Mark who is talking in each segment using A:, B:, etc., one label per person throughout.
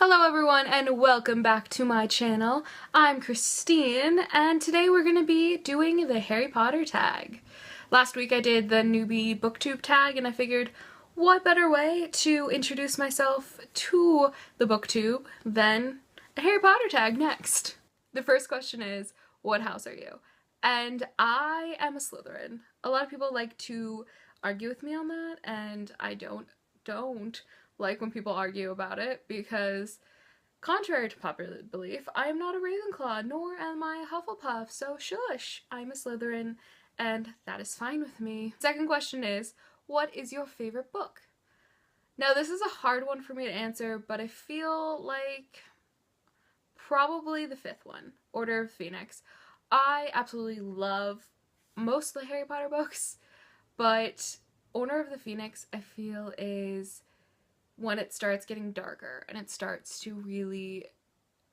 A: Hello everyone and welcome back to my channel. I'm Christine and today we're going to be doing the Harry Potter tag. Last week I did the newbie booktube tag and I figured what better way to introduce myself to the booktube than a Harry Potter tag next. The first question is, what house are you? And I am a Slytherin. A lot of people like to argue with me on that and I don't like when people argue about it because, contrary to popular belief, I am not a Ravenclaw, nor am I a Hufflepuff, so shush! I'm a Slytherin, and that is fine with me. Second question is, what is your favorite book? Now this is a hard one for me to answer, but I feel like probably the fifth one, Order of Phoenix. I absolutely love most of the Harry Potter books, but Order of the Phoenix I feel is when it starts getting darker and it starts to really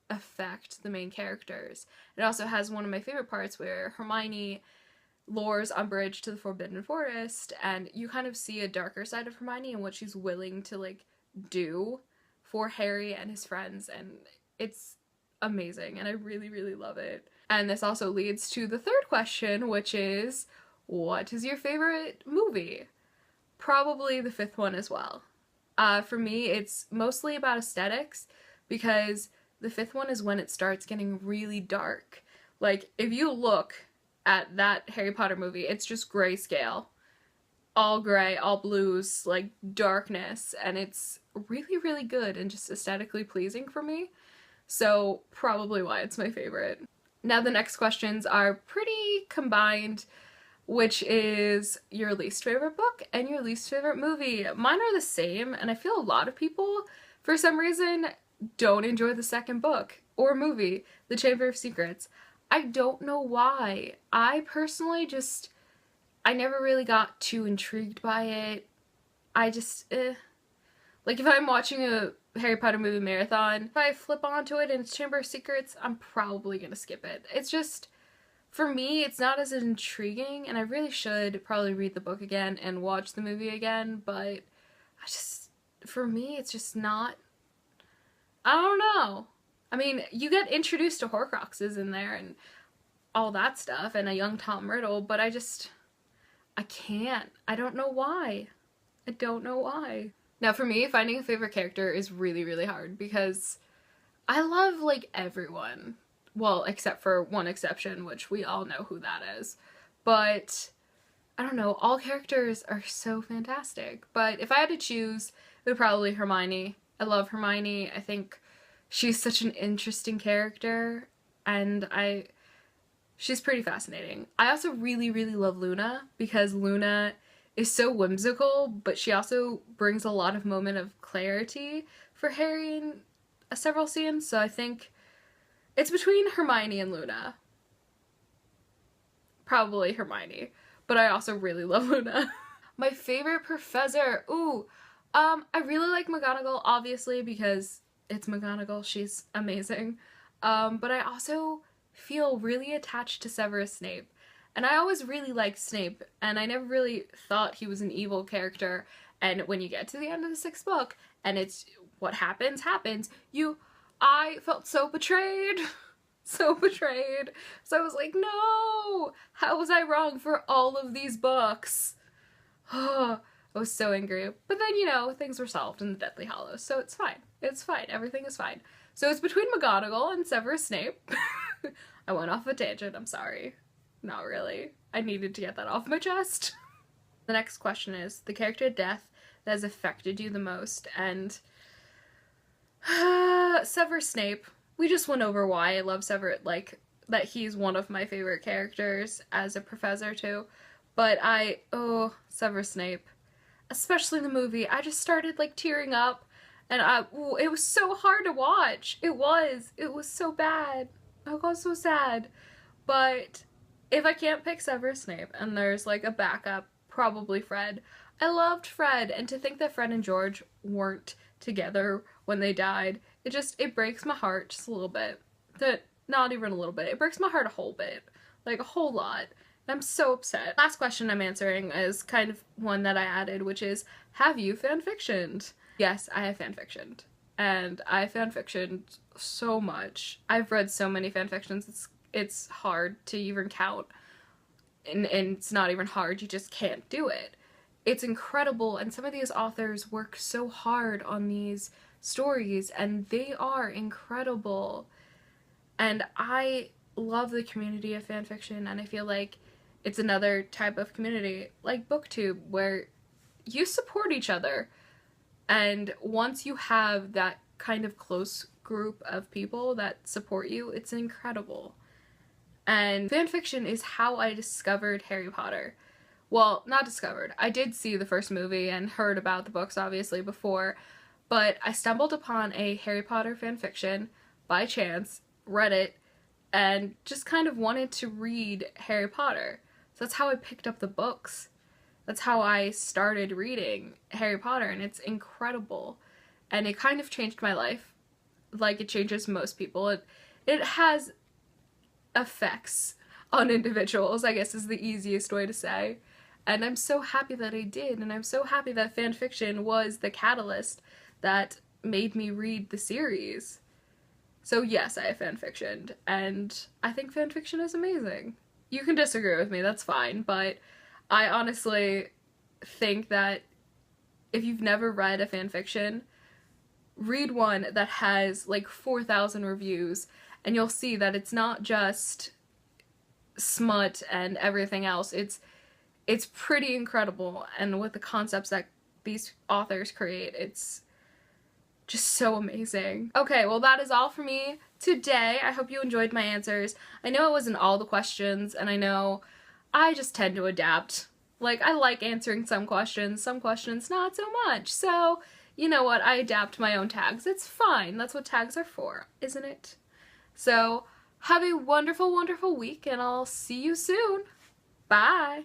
A: affect the main characters. It also has one of my favorite parts where Hermione lures Umbridge to the Forbidden Forest and you kind of see a darker side of Hermione and what she's willing to do for Harry and his friends, and it's amazing and I really love it. And this also leads to the third question, which is, what is your favorite movie? Probably the fifth one as well. For me, it's mostly about aesthetics because the fifth one is when it starts getting really dark. Like, if you look at that Harry Potter movie, it's just grayscale. All gray, all blues, like darkness, and it's really good and just aesthetically pleasing for me. So probably why it's my favorite. Now the next questions are pretty combined, which is your least favorite book and your least favorite movie. Mine are the same, and I feel a lot of people, for some reason, don't enjoy the second book or movie, The Chamber of Secrets. I don't know why. I personally I never really got too intrigued by it. I just, Like, if I'm watching a Harry Potter movie marathon, if I flip onto it and it's Chamber of Secrets, I'm probably gonna skip it. It's just, for me, it's not as intriguing, and I really should probably read the book again and watch the movie again, but for me, it's just not, I don't know. I mean, you get introduced to Horcruxes in there and all that stuff, and a young Tom Riddle, but I can't. I don't know why. I don't know why. Now for me, finding a favorite character is really hard because I love, everyone. Well, except for one exception, which we all know who that is. But, I don't know, all characters are so fantastic. But if I had to choose, it would probably be Hermione. I love Hermione. I think she's such an interesting character, and she's pretty fascinating. I also really love Luna, because Luna is so whimsical, but she also brings a lot of moment of clarity for Harry in several scenes, so I think it's between Hermione and Luna. Probably Hermione, but I also really love Luna. My favorite professor, I really like McGonagall, obviously, because it's McGonagall, she's amazing. But I also feel really attached to Severus Snape. And I always really liked Snape, and I never really thought he was an evil character. And when you get to the end of the sixth book, and it's what happens, I felt so betrayed. So betrayed. So I was like, no! How was I wrong for all of these books? I was so angry. But then, things were solved in the Deathly Hallows, so it's fine. It's fine. Everything is fine. So it's between McGonagall and Severus Snape. I went off a tangent, I'm sorry. Not really. I needed to get that off my chest. The next question is, the character death that has affected you the most, and Severus Snape. We just went over why I love Severus, that he's one of my favorite characters as a professor too, but Severus Snape. Especially in the movie, I just started tearing up, and it was so hard to watch. It was so bad. I got so sad. But if I can't pick Severus Snape and there's a backup, probably Fred. I loved Fred, and to think that Fred and George weren't together when they died, it breaks my heart just a little bit. Not even a little bit. It breaks my heart a whole bit. A whole lot. And I'm so upset. Last question I'm answering is kind of one that I added, which is, have you fanfictioned? Yes, I have fanfictioned. and I fanfictioned so much. I've read so many fanfictions, it's hard to even count, and it's not even hard, you just can't do it. It's incredible, and some of these authors work so hard on these stories, and they are incredible. And I love the community of fanfiction, and I feel like it's another type of community like BookTube where you support each other. And once you have that kind of close group of people that support you, it's incredible. And fanfiction is how I discovered Harry Potter. Well, not discovered. I did see the first movie and heard about the books obviously before, but I stumbled upon a Harry Potter fanfiction by chance, read it, and just kind of wanted to read Harry Potter. So that's how I picked up the books. That's how I started reading Harry Potter, and it's incredible. And it kind of changed my life, like it changes most people. It has effects on individuals, I guess is the easiest way to say. And I'm so happy that I did, and I'm so happy that fanfiction was the catalyst that made me read the series. So yes, I have fanfictioned, and I think fanfiction is amazing. You can disagree with me, that's fine, but I honestly think that if you've never read a fanfiction, read one that has like 4,000 reviews, and you'll see that it's not just smut and everything else. It's pretty incredible, and with the concepts that these authors create, it's just so amazing. Okay, well that is all for me today. I hope you enjoyed my answers. I know it wasn't all the questions, and I know I just tend to adapt. Like, I like answering some questions not so much. So, you know what, I adapt my own tags. It's fine. That's what tags are for, isn't it? So, have a wonderful, wonderful week, and I'll see you soon. Bye!